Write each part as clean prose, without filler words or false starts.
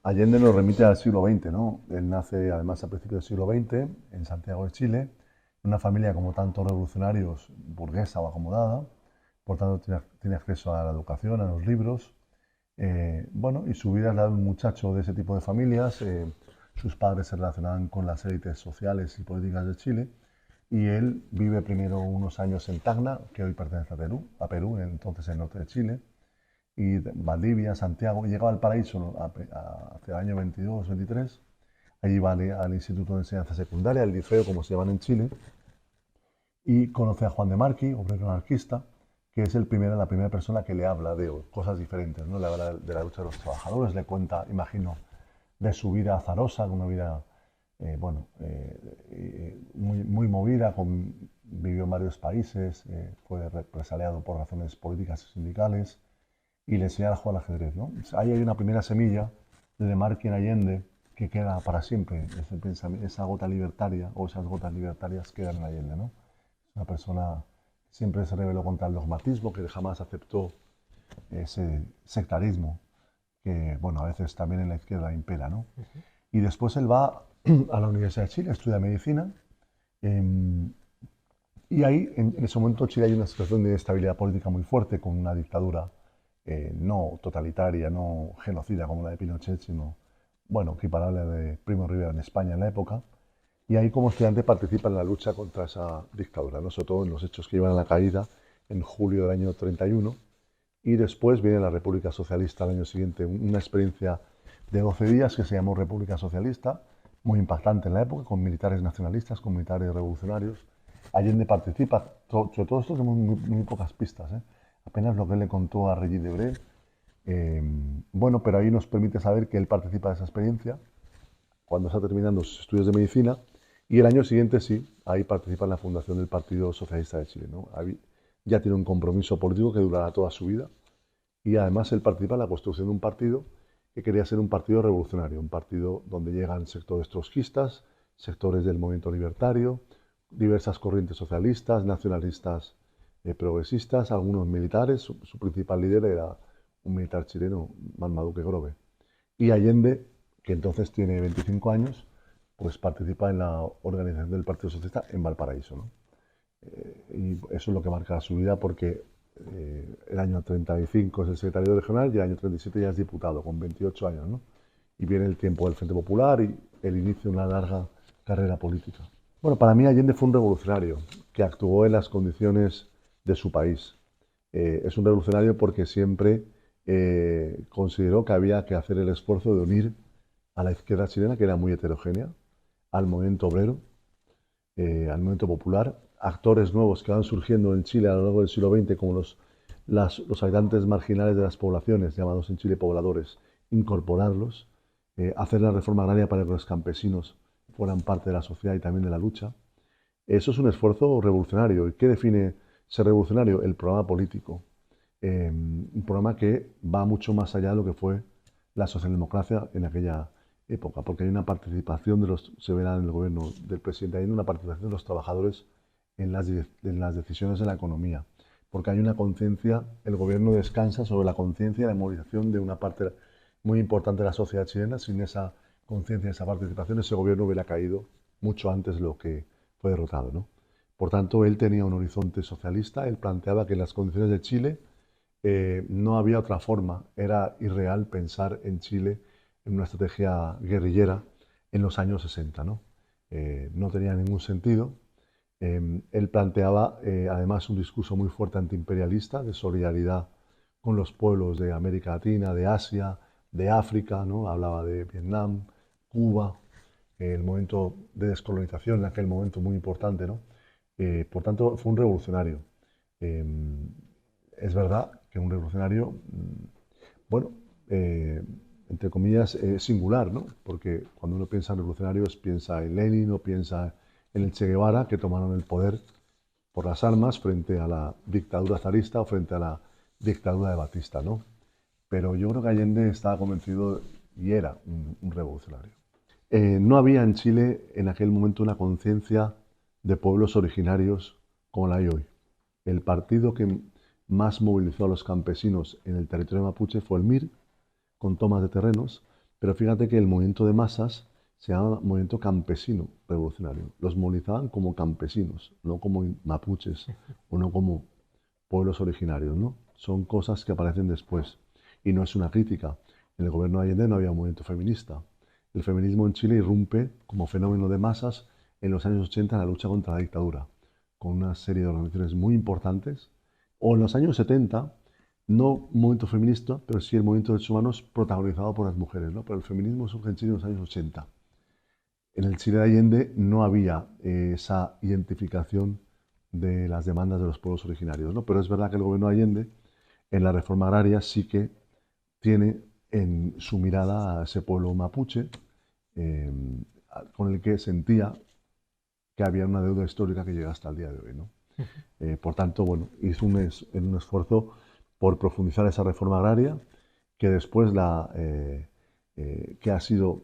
Allende nos remite al siglo XX, ¿no? Él nace además a principios del siglo XX en Santiago de Chile, en una familia como tantos revolucionarios, burguesa o acomodada, por tanto tiene acceso a la educación, a los libros. Bueno, y su vida es la de un muchacho de ese tipo de familias. Sus padres se relacionaban con las élites sociales y políticas de Chile, y él vive primero unos años en Tacna, que hoy pertenece a Perú, entonces el norte de Chile, y Valdivia, Santiago, y llega a Valparaíso, ¿no? Hacia el año 22, 23. Allí va al Instituto de Enseñanza Secundaria, al liceo, como se llaman en Chile, y conoce a Juan de Marquis, obrero anarquista, que es la primera persona que le habla de cosas diferentes, ¿no? Le habla de la lucha de los trabajadores, le cuenta, imagino, de su vida azarosa, una vida, muy movida, vivió en varios países, fue represaliado por razones políticas y sindicales, y le enseña a jugar al ajedrez, ¿no? Ahí hay una primera semilla de Marquín Allende que queda para siempre, esa gota libertaria, o esas gotas libertarias quedan en Allende, ¿no? Una persona que siempre se rebeló contra el dogmatismo, que jamás aceptó ese sectarismo que, bueno, a veces también en la izquierda impera, ¿no? Y después él va a la Universidad de Chile, estudia medicina, eh, y ahí, en ese momento, Chile hay una situación de inestabilidad política muy fuerte, con una dictadura no totalitaria, no genocida como la de Pinochet, sino, bueno, equiparable a la de Primo Rivera en España en la época. Y ahí como estudiante participa en la lucha contra esa dictadura, ¿no? Sobre todo en los hechos que llevan a la caída en julio del año 31. Y después viene la República Socialista al año siguiente, una experiencia de 12 días que se llamó República Socialista, muy impactante en la época, con militares nacionalistas, con militares revolucionarios. Allende participa, sobre todo esto tenemos muy pocas pistas, ¿eh? Apenas lo que él le contó a Regis Debray. Bueno, pero ahí nos permite saber que él participa de esa experiencia cuando está terminando sus estudios de medicina, y el año siguiente sí, ahí participa en la fundación del Partido Socialista de Chile, ¿no? Ahí ya tiene un compromiso político que durará toda su vida, y además él participa en la construcción de un partido que quería ser un partido revolucionario, un partido donde llegan sectores trotskistas, sectores del movimiento libertario, diversas corrientes socialistas, nacionalistas, progresistas, algunos militares. Su principal líder era un militar chileno, Marmaduke Grove. Y Allende, que entonces tiene 25 años, pues participa en la organización del Partido Socialista en Valparaíso, ¿no? Y eso es lo que marca su vida, porque el año 35 es el secretario regional y el año 37 ya es diputado, con 28 años, ¿no? Y viene el tiempo del Frente Popular y el inicio de una larga carrera política. Bueno, para mí Allende fue un revolucionario que actuó en las condiciones de su país. Es un revolucionario porque siempre consideró que había que hacer el esfuerzo de unir a la izquierda chilena, que era muy heterogénea, al movimiento obrero, al movimiento popular, actores nuevos que van surgiendo en Chile a lo largo del siglo XX, como los habitantes marginales de las poblaciones, llamados en Chile pobladores, incorporarlos, hacer la reforma agraria para que los campesinos fueran parte de la sociedad y también de la lucha. Eso es un esfuerzo revolucionario. ¿Y qué define ser revolucionario? El programa político. Un programa que va mucho más allá de lo que fue la socialdemocracia en aquella época, porque hay una participación se verá en el gobierno del presidente, hay una participación de los trabajadores en las decisiones de la economía, porque hay una conciencia, el gobierno descansa sobre la conciencia y la movilización de una parte muy importante de la sociedad chilena. Sin esa conciencia, esa participación, ese gobierno hubiera caído mucho antes de lo que fue derrotado, ¿no? Por tanto, él tenía un horizonte socialista, él planteaba que en las condiciones de Chile no había otra forma, era irreal pensar en Chile en una estrategia guerrillera en los años 60, ¿no? No tenía ningún sentido. Él planteaba además un discurso muy fuerte antiimperialista, de solidaridad con los pueblos de América Latina, de Asia, de África, ¿no? Hablaba de Vietnam, Cuba, el momento de descolonización en aquel momento muy importante, ¿no? Por tanto, fue un revolucionario. Eh, es verdad que un revolucionario, bueno, eh, entre comillas, singular, ¿no? Porque cuando uno piensa en revolucionarios, piensa en Lenin o piensa en el Che Guevara, que tomaron el poder por las armas frente a la dictadura zarista o frente a la dictadura de Batista, ¿no? Pero yo creo que Allende estaba convencido y era un revolucionario. No había en Chile en aquel momento una conciencia de pueblos originarios como la hay hoy. El partido que más movilizó a los campesinos en el territorio mapuche fue el MIR, con tomas de terrenos, Pero fíjate que el movimiento de masas se llama movimiento campesino revolucionario. Los movilizaban como campesinos, no como mapuches o no como pueblos originarios, ¿no? Son cosas que aparecen después. Y no es una crítica. En el gobierno de Allende no había un movimiento feminista. El feminismo en Chile irrumpe como fenómeno de masas en los años 80 en la lucha contra la dictadura, con una serie de organizaciones muy importantes. O en los años 70, no un movimiento feminista, pero sí el movimiento de derechos humanos protagonizado por las mujeres, ¿no? Pero el feminismo surge en Chile en los años 80. En el Chile de Allende no había esa identificación de las demandas de los pueblos originarios, ¿no? Pero es verdad que el gobierno de Allende en la reforma agraria sí que tiene en su mirada a ese pueblo mapuche, eh, con el que sentía que había una deuda histórica que llega hasta el día de hoy, ¿no? Por tanto, bueno, hizo un esfuerzo por profundizar esa reforma agraria, que después que ha sido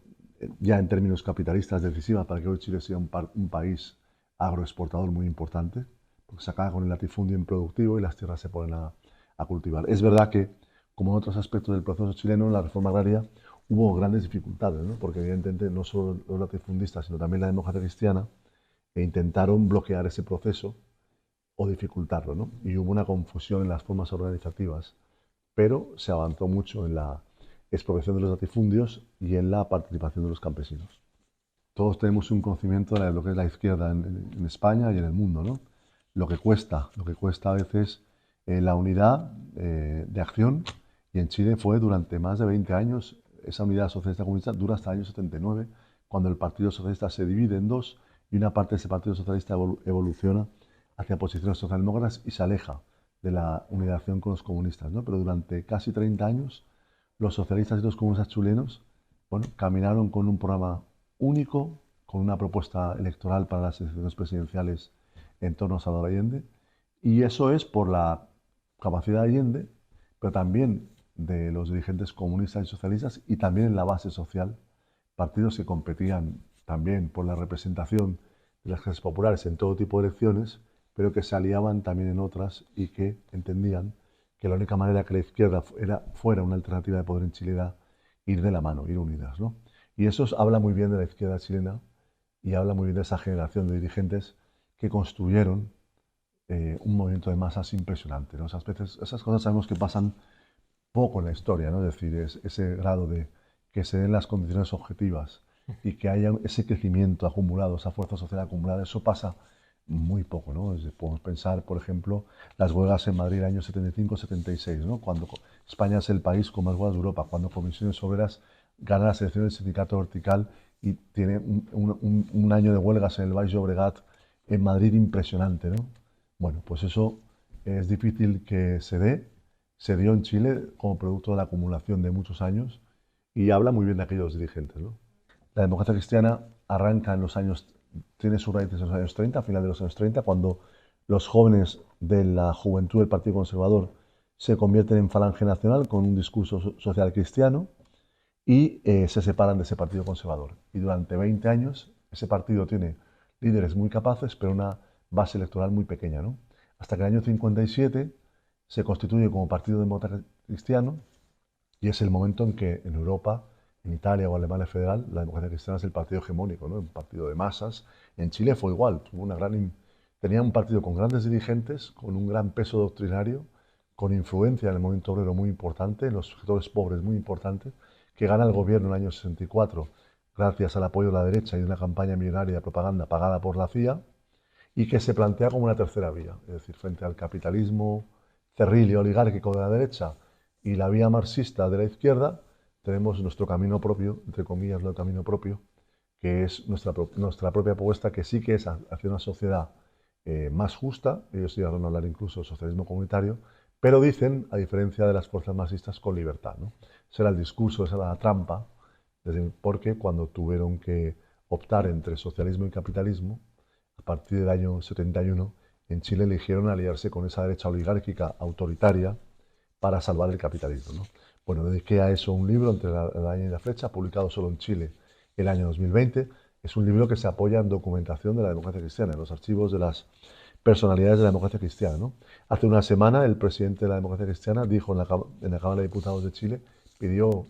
ya en términos capitalistas decisiva para que hoy Chile sea un país agroexportador muy importante, porque se acaba con el latifundio improductivo y las tierras se ponen a cultivar. Es verdad que, como en otros aspectos del proceso chileno, en la reforma agraria hubo grandes dificultades, ¿no? Porque evidentemente no solo los latifundistas, sino también la democracia cristiana intentaron bloquear ese proceso o dificultarlo, ¿no? Y hubo una confusión en las formas organizativas, pero se avanzó mucho en la expropiación de los latifundios y en la participación de los campesinos. Todos tenemos un conocimiento de lo que es la izquierda en España y en el mundo, ¿no? Lo que cuesta a veces la unidad de acción, y en Chile fue durante más de 20 años, esa unidad socialista comunista dura hasta el año 79, cuando el Partido Socialista se divide en dos y una parte de ese Partido Socialista evoluciona hacia posiciones socialdemócratas y se aleja de la unidad de acción con los comunistas, ¿no? Pero durante casi 30 años los socialistas y los comunistas chilenos, bueno, caminaron con un programa único, con una propuesta electoral para las elecciones presidenciales en torno a Salvador Allende. Y eso es por la capacidad de Allende, pero también de los dirigentes comunistas y socialistas y también en la base social, partidos que competían también por la representación de las clases populares en todo tipo de elecciones, pero que se aliaban también en otras y que entendían que la única manera que la izquierda fuera una alternativa de poder en Chile era ir de la mano, ir unidas, ¿no? Y eso habla muy bien de la izquierda chilena y habla muy bien de esa generación de dirigentes que construyeron un movimiento de masas impresionante, ¿no? Esas cosas sabemos que pasan poco en la historia, ¿no? Es decir, ese grado de que se den las condiciones objetivas y que haya ese crecimiento acumulado, esa fuerza social acumulada, eso pasa muy poco, ¿no? Podemos pensar, por ejemplo, las huelgas en Madrid en el año 75-76, ¿no? Cuando España es el país con más huelgas de Europa, cuando Comisiones Obreras gana las elecciones del sindicato vertical y tiene un año de huelgas en el Baix Llobregat, en Madrid impresionante, ¿no? Bueno, pues eso es difícil que se dé, se dio en Chile como producto de la acumulación de muchos años y habla muy bien de aquellos dirigentes, ¿no? La democracia cristiana arranca en los años, tiene sus raíces en los años 30, a final de los años 30, cuando los jóvenes de la juventud del Partido Conservador se convierten en Falange Nacional con un discurso social cristiano y se separan de ese Partido Conservador. Y durante 20 años ese partido tiene líderes muy capaces, pero una base electoral muy pequeña, ¿no? Hasta que en el año 57 se constituye como Partido Demócrata Cristiano y es el momento en que en Europa, en Italia o Alemania Federal, la democracia cristiana es el partido hegemónico, ¿no? Un partido de masas. En Chile fue igual, tenía un partido con grandes dirigentes, con un gran peso doctrinario, con influencia en el movimiento obrero muy importante, en los sectores pobres muy importantes, que gana el gobierno en el año 64 gracias al apoyo de la derecha y de una campaña millonaria de propaganda pagada por la CIA, y que se plantea como una tercera vía, es decir, frente al capitalismo cerril y oligárquico de la derecha y la vía marxista de la izquierda, tenemos nuestro camino propio, entre comillas, el camino propio, que es nuestra propia propuesta, que sí que es hacia una sociedad más justa, ellos llegaron a hablar incluso de socialismo comunitario, pero dicen, a diferencia de las fuerzas marxistas, con libertad, ¿no? Ese era el discurso, esa era la trampa, porque cuando tuvieron que optar entre socialismo y capitalismo, a partir del año 71, en Chile eligieron aliarse con esa derecha oligárquica autoritaria para salvar el capitalismo, ¿no? Bueno, dediqué a eso un libro, Entre el año y la flecha, publicado solo en Chile el año 2020. Es un libro que se apoya en documentación de la democracia cristiana, en los archivos de las personalidades de la democracia cristiana, ¿no? Hace una semana el presidente de la democracia cristiana dijo en la Cámara de Diputados de Chile, pidió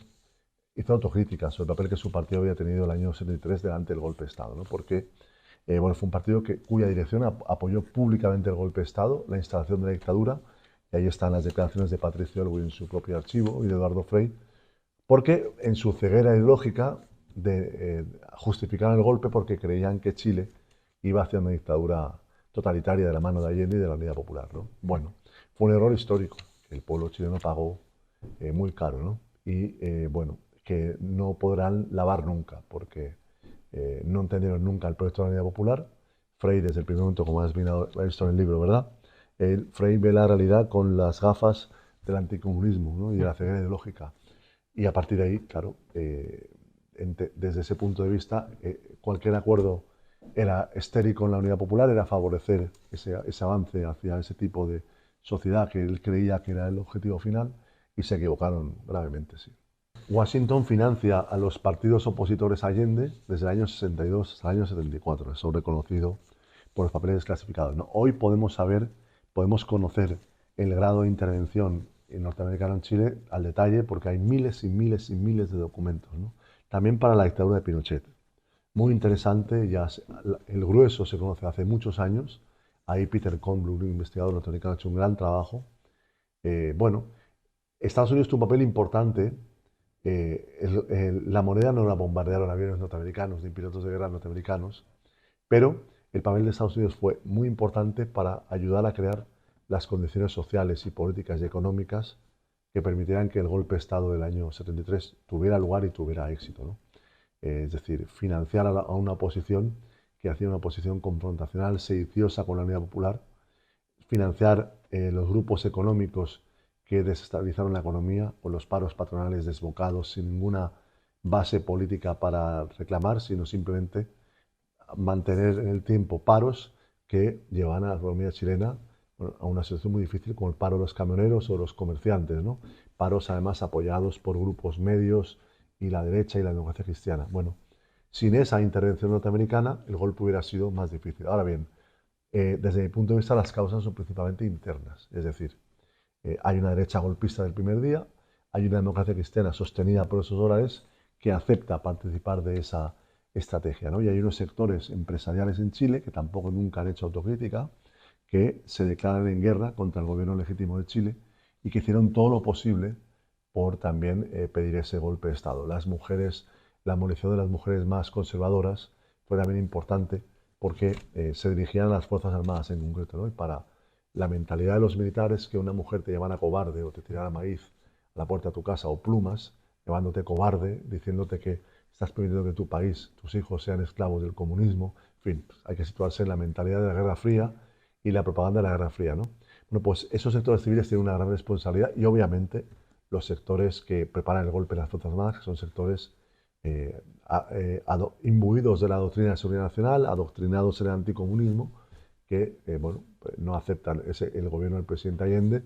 hizo autocrítica sobre el papel que su partido había tenido el año 73 delante del golpe de Estado, ¿no? Porque bueno, fue un partido cuya dirección apoyó públicamente el golpe de Estado, la instalación de la dictadura, y ahí están las declaraciones de Patricio Aylwin en su propio archivo y de Eduardo Frei, porque en su ceguera ideológica justificaron el golpe porque creían que Chile iba hacia una dictadura totalitaria de la mano de Allende y de la Unidad Popular, ¿no? Bueno, fue un error histórico que el pueblo chileno pagó muy caro, ¿no? Y bueno, que no podrán lavar nunca, porque no entendieron nunca el proyecto de la Unidad Popular. Frei, desde el primer momento, como has visto en el libro, ¿verdad? Frei ve la realidad con las gafas del anticomunismo, ¿no? Y de la ceguera ideológica. Y a partir de ahí, claro, desde ese punto de vista, cualquier acuerdo era estéril con la Unidad Popular, era favorecer ese avance hacia ese tipo de sociedad que él creía que era el objetivo final, y se equivocaron gravemente, sí. Washington financia a los partidos opositores a Allende desde el año 62 hasta el año 74, eso reconocido por los papeles clasificados, ¿no? Hoy podemos conocer el grado de intervención norteamericano en Chile al detalle porque hay miles y miles y miles de documentos, ¿no? También para la dictadura de Pinochet. Muy interesante, el grueso se conoce hace muchos años. Ahí Peter Kornblum, un investigador norteamericano, ha hecho un gran trabajo. Bueno, Estados Unidos tuvo un papel importante. La moneda no la bombardearon aviones norteamericanos ni pilotos de guerra norteamericanos, pero el papel de Estados Unidos fue muy importante para ayudar a crear las condiciones sociales y políticas y económicas que permitieran que el golpe de Estado del año 73 tuviera lugar y tuviera éxito, ¿no? Es decir, financiar a una oposición que hacía una oposición confrontacional, sediciosa con la Unidad Popular, financiar los grupos económicos que desestabilizaron la economía o los paros patronales desbocados sin ninguna base política para reclamar, sino simplemente mantener en el tiempo paros que llevan a la economía chilena, bueno, a una situación muy difícil como el paro de los camioneros o los comerciantes, ¿no? Paros además apoyados por grupos medios y la derecha y la democracia cristiana. Bueno, sin esa intervención norteamericana el golpe hubiera sido más difícil. Ahora bien, desde mi punto de vista las causas son principalmente internas, es decir, hay una derecha golpista del primer día, hay una democracia cristiana sostenida por esos dólares que acepta participar de esa estrategia, ¿no? Y hay unos sectores empresariales en Chile que tampoco nunca han hecho autocrítica, que se declaran en guerra contra el gobierno legítimo de Chile y que hicieron todo lo posible por también pedir ese golpe de Estado. Las mujeres, la munición de las mujeres más conservadoras fue también importante porque se dirigían a las Fuerzas Armadas en concreto, ¿no? Y para la mentalidad de los militares, que una mujer te llamara cobarde o te tirara maíz a la puerta de tu casa o plumas, llamándote cobarde, diciéndote que estás permitiendo que tu país, tus hijos sean esclavos del comunismo. En fin, hay que situarse en la mentalidad de la Guerra Fría y la propaganda de la Guerra Fría, ¿no? Bueno, pues esos sectores civiles tienen una gran responsabilidad y obviamente los sectores que preparan el golpe en las Fuerzas Armadas, que son sectores imbuidos de la doctrina de seguridad nacional, adoctrinados en el anticomunismo, que bueno, pues no aceptan el gobierno del presidente Allende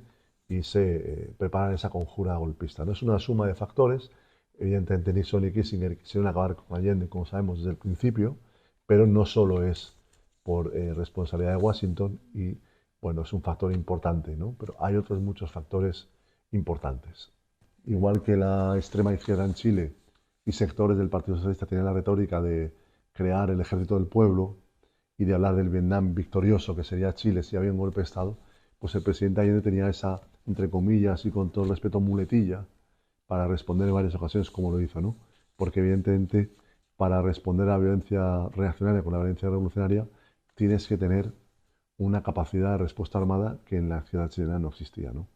y se preparan esa conjura golpista. No es una suma de factores. Evidentemente Nixon y Kissinger quisieron acabar con Allende, como sabemos desde el principio, pero no solo es por responsabilidad de Washington y bueno, es un factor importante, ¿no? Pero hay otros muchos factores importantes. Igual que la extrema izquierda en Chile y sectores del Partido Socialista tienen la retórica de crear el ejército del pueblo y de hablar del Vietnam victorioso que sería Chile si había un golpe de Estado, pues el presidente Allende tenía esa, entre comillas y con todo el respeto, muletilla para responder en varias ocasiones como lo hizo, ¿no? Porque evidentemente para responder a la violencia reaccionaria con la violencia revolucionaria tienes que tener una capacidad de respuesta armada que en la ciudad chilena no existía, ¿no?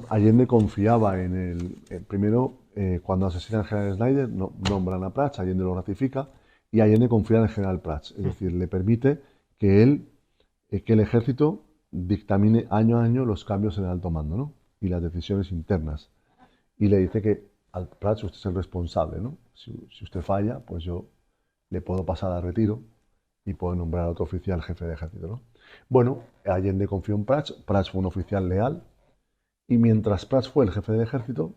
Allende confiaba en primero, cuando asesinan al general Snyder, nombran a Prats, Allende lo ratifica, y Allende confía en el general Prats, es decir, le permite que que el ejército dictamine año a año los cambios en el alto mando, ¿no? Y las decisiones internas. Y le dice que al Prats usted es el responsable, ¿no? Si usted falla, pues yo le puedo pasar a retiro y puedo nombrar a otro oficial jefe de ejército, ¿no? Bueno, Allende confió en Prats, Prats fue un oficial leal, y mientras Prats fue el jefe del ejército,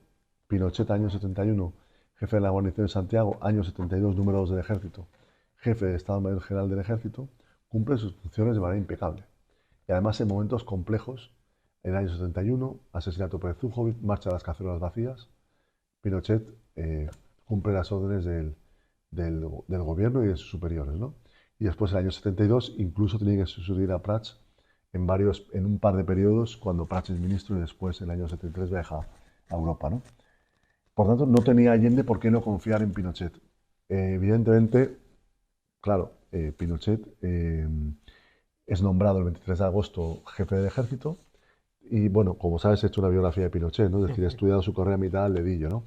Pinochet, año 71, jefe de la guarnición de Santiago, año 72, número 2 del ejército, jefe de Estado Mayor General del ejército, cumple sus funciones de manera impecable. Y además en momentos complejos, en el año 71, asesinato Pérez Zújovic, marcha de las cacerolas vacías, Pinochet cumple las órdenes del gobierno y de sus superiores, ¿no? Y después, en el año 72, incluso tenía que sustituir a Prats en un par de periodos, cuando Prats es ministro y después, en el año 73, viaja a Europa, ¿no? Por tanto, no tenía Allende por qué no confiar en Pinochet. Evidentemente, claro, Pinochet es nombrado el 23 de agosto jefe del ejército y, bueno, como sabes, he hecho una biografía de Pinochet, ¿no? Es decir, he estudiado su carrera mitad al dedillo, ¿no?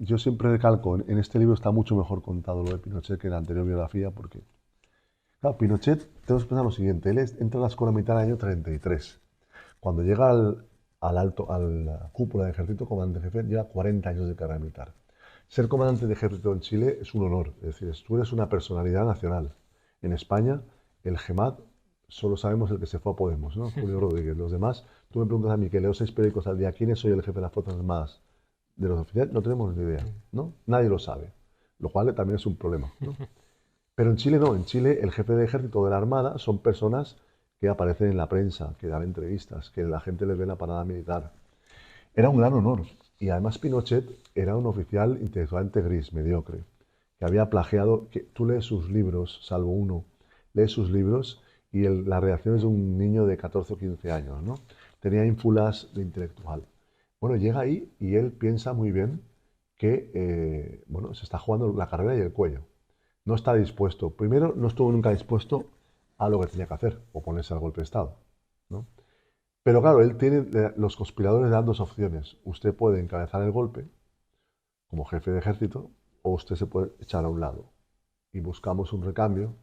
Yo siempre recalco, en este libro está mucho mejor contado lo de Pinochet que en la anterior biografía, porque, claro, Pinochet, tenemos que pensar lo siguiente, entra a la escuela militar en el año 33. Cuando llega a la cúpula del ejército, comandante jefe, lleva 40 años de carrera militar. Ser comandante de ejército en Chile es un honor, es decir, tú eres una personalidad nacional. En España, el GEMAT, solo sabemos el que se fue a Podemos, ¿no? Julio Rodríguez. Los demás, tú me preguntas a mí, que leo 6 periódicos al día, ¿quién es hoy el jefe de las Fuerzas Armadas? De los oficiales, no tenemos ni idea, ¿no? Nadie lo sabe, lo cual también es un problema, ¿no? Pero en Chile no, en Chile el jefe de ejército de la Armada son personas que aparecen en la prensa, que dan entrevistas, que la gente les ve en la parada militar. Era un gran honor. Y además Pinochet era un oficial intelectualmente gris, mediocre, que había plagiado, que tú lees sus libros, salvo uno, lees sus libros y la reacción es de un niño de 14 o 15 años, ¿no? Tenía ínfulas de intelectual. Bueno, llega ahí y él piensa muy bien que, bueno, se está jugando la carrera y el cuello. No está dispuesto. Primero, no estuvo nunca dispuesto a lo que tenía que hacer, oponerse al golpe de Estado, ¿no? Pero claro, los conspiradores dan dos opciones. Usted puede encabezar el golpe como jefe de ejército o usted se puede echar a un lado. Y buscamos un recambio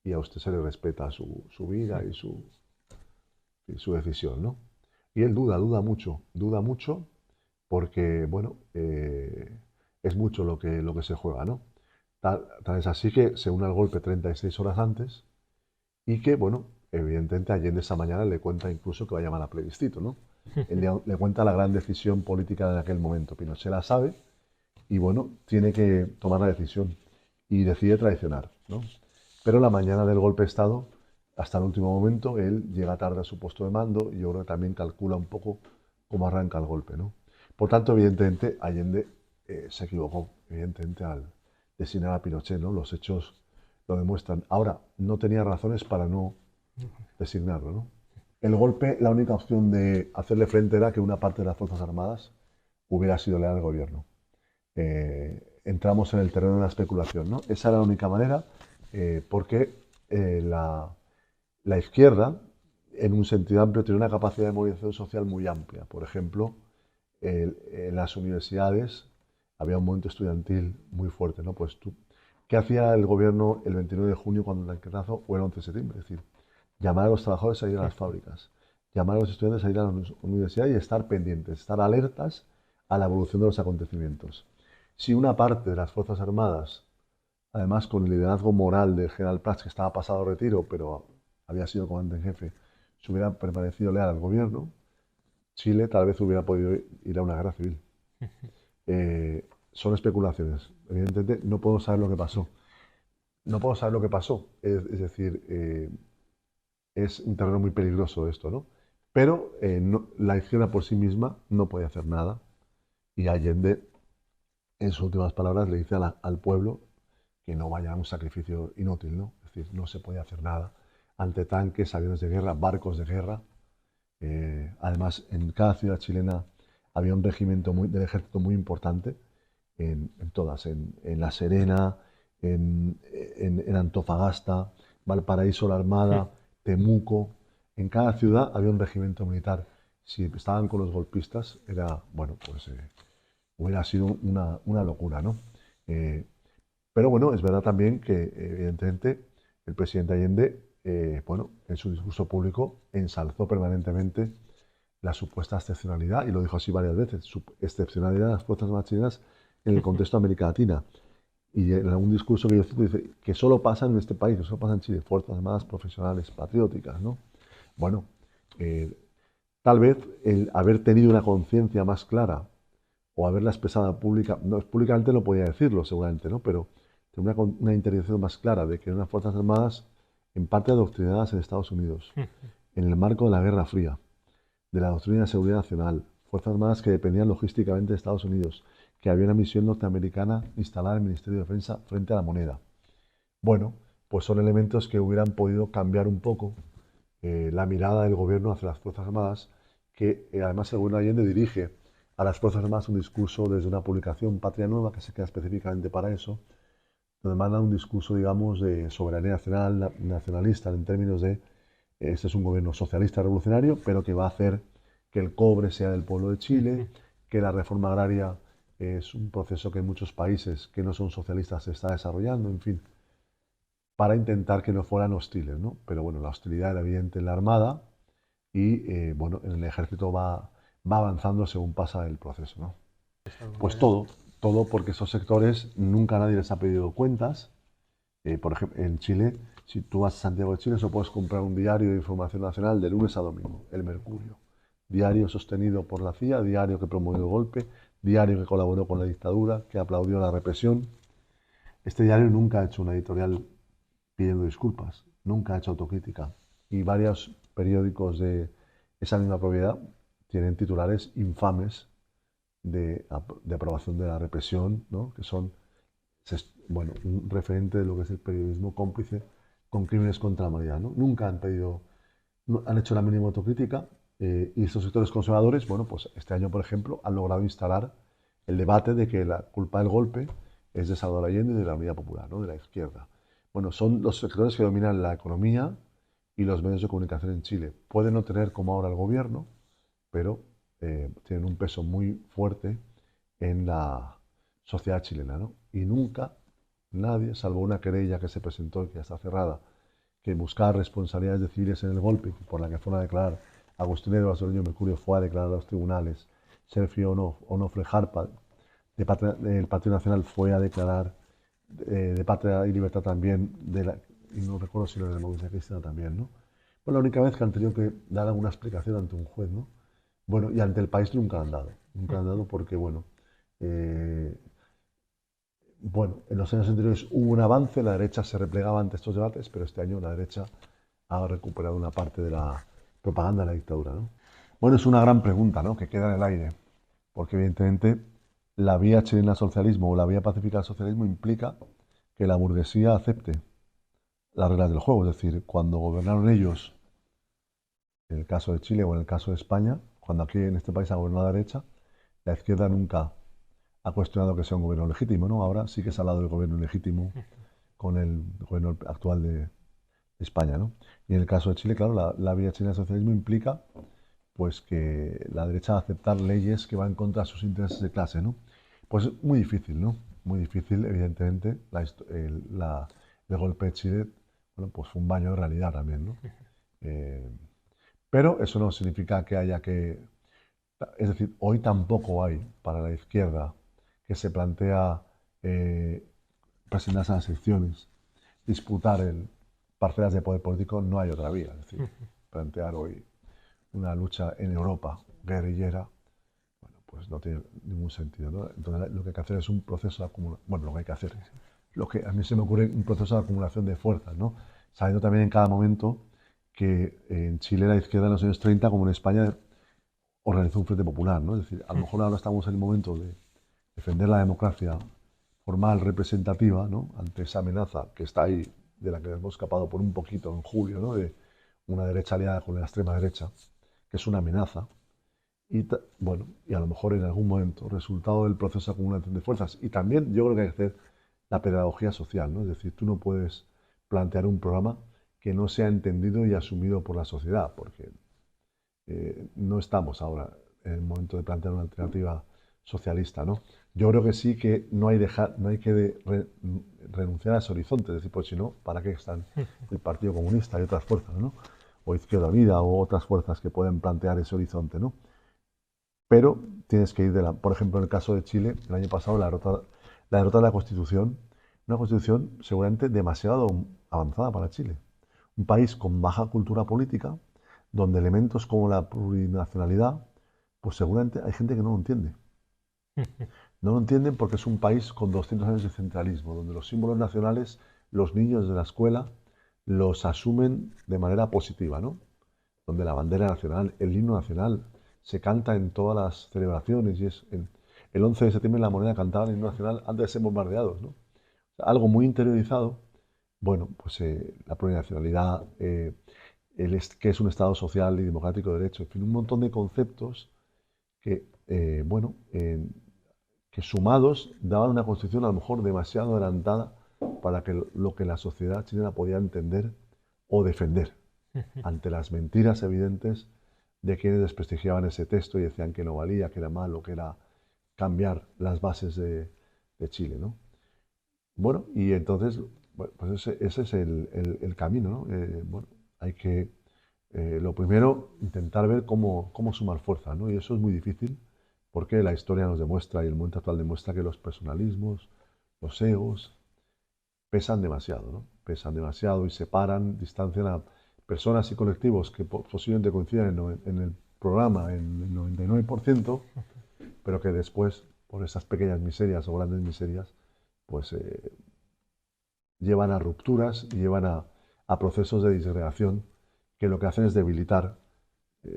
y a usted se le respeta su vida y su decisión, ¿no? Y él duda mucho porque, bueno, es mucho lo que se juega, ¿no? Tal es así que se une al golpe 36 horas antes y que, bueno, evidentemente Allende esa mañana le cuenta incluso que va a llamar a plebiscito, ¿no? Él le cuenta la gran decisión política de aquel momento. Pinochet la sabe y, bueno, tiene que tomar la decisión y decide traicionar, ¿no? Pero la mañana del golpe de Estado, hasta el último momento, él llega tarde a su puesto de mando y yo creo que también calcula un poco cómo arranca el golpe, ¿no? Por tanto, evidentemente, Allende se equivocó, evidentemente, al designar a Pinochet, ¿no? Los hechos lo demuestran. Ahora, no tenía razones para no designarlo, ¿no? El golpe, la única opción de hacerle frente era que una parte de las Fuerzas Armadas hubiera sido leal al gobierno. Entramos en el terreno de la especulación, ¿no? Esa era la única manera, porque la izquierda, en un sentido amplio, tiene una capacidad de movilización social muy amplia. Por ejemplo, en las universidades había un movimiento estudiantil muy fuerte, ¿no? Pues ¿qué hacía el gobierno el 29 de junio cuando el encarnazo o el 11 de septiembre? Es decir, llamar a los trabajadores a ir a las fábricas, llamar a los estudiantes a ir a la universidad y estar pendientes, estar alertas a la evolución de los acontecimientos. Si una parte de las Fuerzas Armadas, además con el liderazgo moral del general Prats, que estaba pasado a retiro, pero había sido comandante en jefe, se hubiera permanecido leal al gobierno, Chile tal vez hubiera podido ir a una guerra civil. Son especulaciones. Evidentemente no puedo saber lo que pasó. No puedo saber lo que pasó. Es decir, es un terreno muy peligroso esto, ¿no? Pero la izquierda por sí misma no puede hacer nada. Y Allende, en sus últimas palabras, le dice al pueblo que no vaya a un sacrificio inútil, ¿no? Es decir, no se puede hacer nada ante tanques, aviones de guerra, barcos de guerra. Además, en cada ciudad chilena había un regimiento del ejército muy importante, en todas, en La Serena, en Antofagasta, Valparaíso, La Armada, Temuco. En cada ciudad había un regimiento militar. Si estaban con los golpistas, bueno, pues hubiera sido una locura, ¿no? Eh, pero bueno, es verdad también que, evidentemente, el presidente Allende, bueno, en su discurso público ensalzó permanentemente la supuesta excepcionalidad, y lo dijo así varias veces, su excepcionalidad de las fuerzas armadas chilenas en el contexto de América Latina. Y en algún discurso que yo cito dice que solo pasa en este país, que solo pasa en Chile, fuerzas armadas profesionales, patrióticas, ¿no? Bueno, eh, tal vez el haber tenido una conciencia más clara o haberla expresado pública, no, públicamente no podía decirlo seguramente, ¿no? Pero tener una intervención más clara de que eran unas fuerzas armadas en parte adoctrinadas en Estados Unidos, en el marco de la Guerra Fría, de la doctrina de seguridad nacional, fuerzas armadas que dependían logísticamente de Estados Unidos, que había una misión norteamericana instalada en el Ministerio de Defensa frente a la moneda. Bueno, pues son elementos que hubieran podido cambiar un poco la mirada del gobierno hacia las Fuerzas Armadas, que además el gobierno de Allende dirige a las Fuerzas Armadas un discurso desde una publicación, Patria Nueva, que se queda específicamente para eso, donde manda un discurso, digamos, de soberanía nacional, nacionalista, en términos de, este es un gobierno socialista revolucionario, pero que va a hacer que el cobre sea del pueblo de Chile, que la reforma agraria es un proceso que en muchos países que no son socialistas se está desarrollando, en fin, para intentar que no fueran hostiles, ¿no? Pero bueno, la hostilidad era evidente en la Armada y, bueno, en el ejército va avanzando según pasa el proceso, ¿no? Pues todo porque esos sectores nunca nadie les ha pedido cuentas. Por ejemplo, en Chile, si tú vas a Santiago de Chile, solo puedes comprar un diario de información nacional de lunes a domingo, El Mercurio. Diario sostenido por la CIA, diario que promovió el golpe, diario que colaboró con la dictadura, que aplaudió la represión. Este diario nunca ha hecho una editorial pidiendo disculpas, nunca ha hecho autocrítica. Y varios periódicos de esa misma propiedad tienen titulares infames de aprobación de la represión, ¿no? Que son, bueno, un referente de lo que es el periodismo cómplice con crímenes contra la humanidad, ¿no? Nunca han pedido, no, han hecho la mínima autocrítica, y estos sectores conservadores, bueno, pues este año, por ejemplo, han logrado instalar el debate de que la culpa del golpe es de Salvador Allende y de la Unidad Popular, ¿no? De la izquierda. Bueno, son los sectores que dominan la economía y los medios de comunicación en Chile. Pueden no tener como ahora el gobierno, pero tienen un peso muy fuerte en la sociedad chilena, ¿no? Y nunca nadie, salvo una querella que se presentó y que ya está cerrada, que buscaba responsabilidades de civiles en el golpe, por la que fueron a declarar Agustín Eduardo Soreño Mercurio, fue a declarar a los tribunales, Sergio Onofre Jarpa, del Partido Nacional, fue a declarar de Patria y Libertad también, y no recuerdo si lo de la Democracia Cristiana también, ¿no? Pues la única vez que han tenido que dar alguna explicación ante un juez, ¿no? Bueno, y ante el país nunca han dado porque, eh, bueno, en los años anteriores hubo un avance, la derecha se replegaba ante estos debates, pero este año la derecha ha recuperado una parte de la propaganda de la dictadura, ¿no? Bueno, es una gran pregunta, ¿no? Que queda en el aire, porque evidentemente la vía chilena al socialismo o la vía pacífica al socialismo implica que la burguesía acepte las reglas del juego, es decir, cuando gobernaron ellos, en el caso de Chile o en el caso de España, cuando aquí en este país ha gobernado la derecha, la izquierda nunca ha cuestionado que sea un gobierno legítimo, ¿no? Ahora sí que se ha hablado del gobierno legítimo con el gobierno actual de España, ¿no? Y en el caso de Chile, claro, la vía chilena del socialismo implica pues que la derecha va a aceptar leyes que van en contra de sus intereses de clase, ¿no? Pues es muy difícil, ¿no? Muy difícil, evidentemente, el golpe de Chile, bueno, pues fue un baño de realidad también, ¿no? Eh, pero eso no significa que haya que... Es decir, hoy tampoco hay para la izquierda que se plantea eh, presentarse a las elecciones, disputar parcelas de poder político, no hay otra vía. Es decir, plantear hoy una lucha en Europa guerrillera, bueno, pues no tiene ningún sentido, ¿no? Entonces lo que hay que hacer es un proceso de acumulación, bueno, lo que hay que hacer, lo que a mí se me ocurre un proceso de acumulación de fuerzas, ¿no? Sabiendo también en cada momento que en Chile la izquierda en los años 30, como en España, organizó un frente popular, ¿no? Es decir, a lo mejor ahora estamos en el momento de defender la democracia formal, representativa, ¿no? Ante esa amenaza que está ahí, de la que hemos escapado por un poquito en julio, ¿no? De una derecha aliada con la extrema derecha, que es una amenaza. Y bueno, y a lo mejor en algún momento, resultado del proceso de acumulación de fuerzas. Y también yo creo que hay que hacer la pedagogía social, ¿no? Es decir, tú no puedes plantear un programa que no sea entendido y asumido por la sociedad, porque no estamos ahora en el momento de plantear una alternativa socialista, ¿no? Yo creo que sí que no hay que renunciar a ese horizonte, es decir, pues si no, ¿para qué están el Partido Comunista y otras fuerzas, ¿no? O Izquierda Unida o otras fuerzas que pueden plantear ese horizonte, ¿no? Pero tienes que ir por ejemplo, en el caso de Chile, el año pasado la derrota de la Constitución, una Constitución seguramente demasiado avanzada para Chile. Un país con baja cultura política, donde elementos como la plurinacionalidad, pues seguramente hay gente que no lo entiende. No lo entienden porque es un país con 200 años de centralismo, donde los símbolos nacionales, los niños de la escuela los asumen de manera positiva, ¿no? Donde la bandera nacional, el himno nacional, se canta en todas las celebraciones y es el 11 de septiembre en La Moneda cantaban el himno nacional antes de ser bombardeados, ¿no? Algo muy interiorizado, bueno, pues la plurinacionalidad, que es un Estado social y democrático de derecho, en fin, un montón de conceptos que, bueno, que sumados daban una constitución a lo mejor demasiado adelantada para que lo que la sociedad chilena podía entender o defender ante las mentiras evidentes de quienes desprestigiaban ese texto y decían que no valía, que era malo, que era cambiar las bases de Chile, ¿no? Bueno, y entonces, bueno, pues ese es el camino, ¿no? Bueno, hay que, lo primero, intentar ver cómo sumar fuerza, ¿no? Y eso es muy difícil porque la historia nos demuestra y el momento actual demuestra que los personalismos, los egos, pesan demasiado, ¿no? Pesan demasiado y separan, distancian a personas y colectivos que posiblemente coincidan en el programa en el 99%, pero que después, por esas pequeñas miserias o grandes miserias, pues llevan a rupturas y llevan a procesos de disgregación que lo que hacen es debilitar,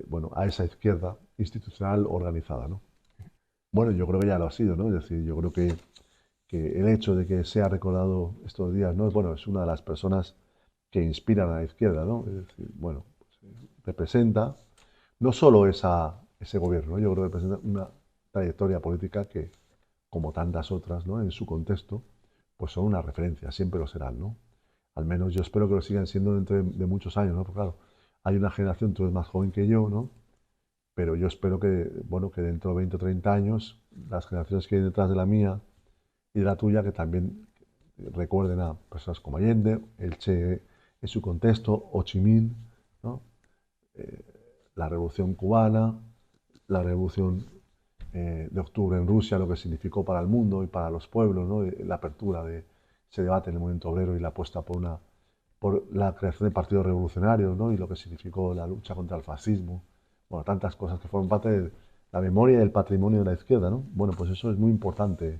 bueno, a esa izquierda institucional organizada, ¿no? Bueno, yo creo que ya lo ha sido, ¿no? Es decir, yo creo que el hecho de que sea recordado estos días, ¿no? Bueno, es una de las personas que inspiran a la izquierda, ¿no? Es decir, bueno, pues, representa no solo ese gobierno, ¿no? Yo creo que representa una trayectoria política que, como tantas otras, ¿no? En su contexto, pues son una referencia, siempre lo serán, ¿no? Al menos yo espero que lo sigan siendo dentro de muchos años, ¿no? Porque claro, hay una generación, tú eres más joven que yo, ¿no? Pero yo espero que, bueno, que dentro de 20 o 30 años, las generaciones que vienen detrás de la mía y de la tuya, que también recuerden a personas como Allende, el Che en su contexto, Ho Chi Minh, ¿no? Eh, la Revolución Cubana, la Revolución de Octubre en Rusia, lo que significó para el mundo y para los pueblos, ¿no? La apertura de ese debate en el movimiento obrero y la apuesta por la creación de partidos revolucionarios, ¿no? Y lo que significó la lucha contra el fascismo. Bueno, tantas cosas que forman parte de la memoria y el patrimonio de la izquierda, ¿no? Bueno, pues eso es muy importante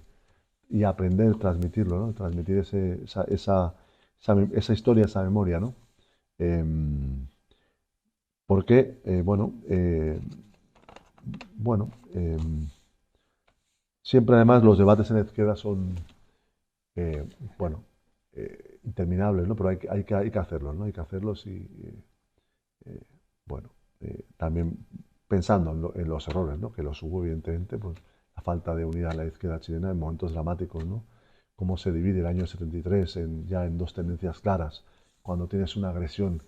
y aprender a transmitirlo, ¿no? Transmitir esa historia, esa memoria, ¿no? Porque, bueno, siempre además los debates en la izquierda son, bueno, interminables, ¿no? Pero hay que hacerlos, ¿no? Hay que hacerlos y, eh, bueno, también pensando en los errores, ¿no? Que los hubo, evidentemente, pues la falta de unidad en la izquierda chilena en momentos dramáticos, ¿no? Cómo se divide el año 73 ya en dos tendencias claras, cuando tienes una agresión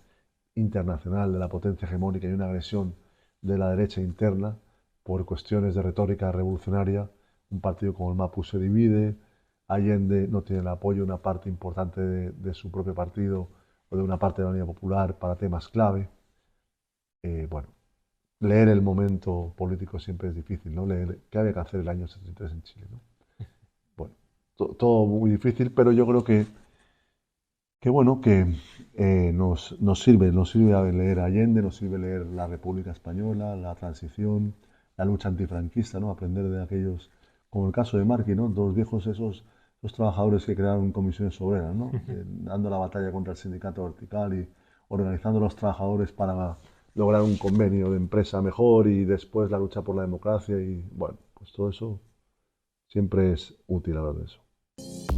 internacional de la potencia hegemónica y una agresión de la derecha interna por cuestiones de retórica revolucionaria. Un partido como el MAPU se divide, Allende no tiene el apoyo de una parte importante de su propio partido o de una parte de la Unidad Popular para temas clave. Bueno, leer el momento político siempre es difícil, ¿no? Leer qué había que hacer el año 73 en Chile, ¿no? Bueno, todo muy difícil, pero yo creo que bueno, que nos sirve a leer Allende, nos sirve leer la República Española, la transición, la lucha antifranquista, ¿no? Aprender de aquellos, como el caso de Marqui, ¿no? Los viejos los trabajadores que crearon comisiones obreras, ¿no? Dando la batalla contra el sindicato vertical y organizando a los trabajadores para lograr un convenio de empresa mejor y después la lucha por la democracia y bueno, pues todo eso siempre es útil hablar de eso.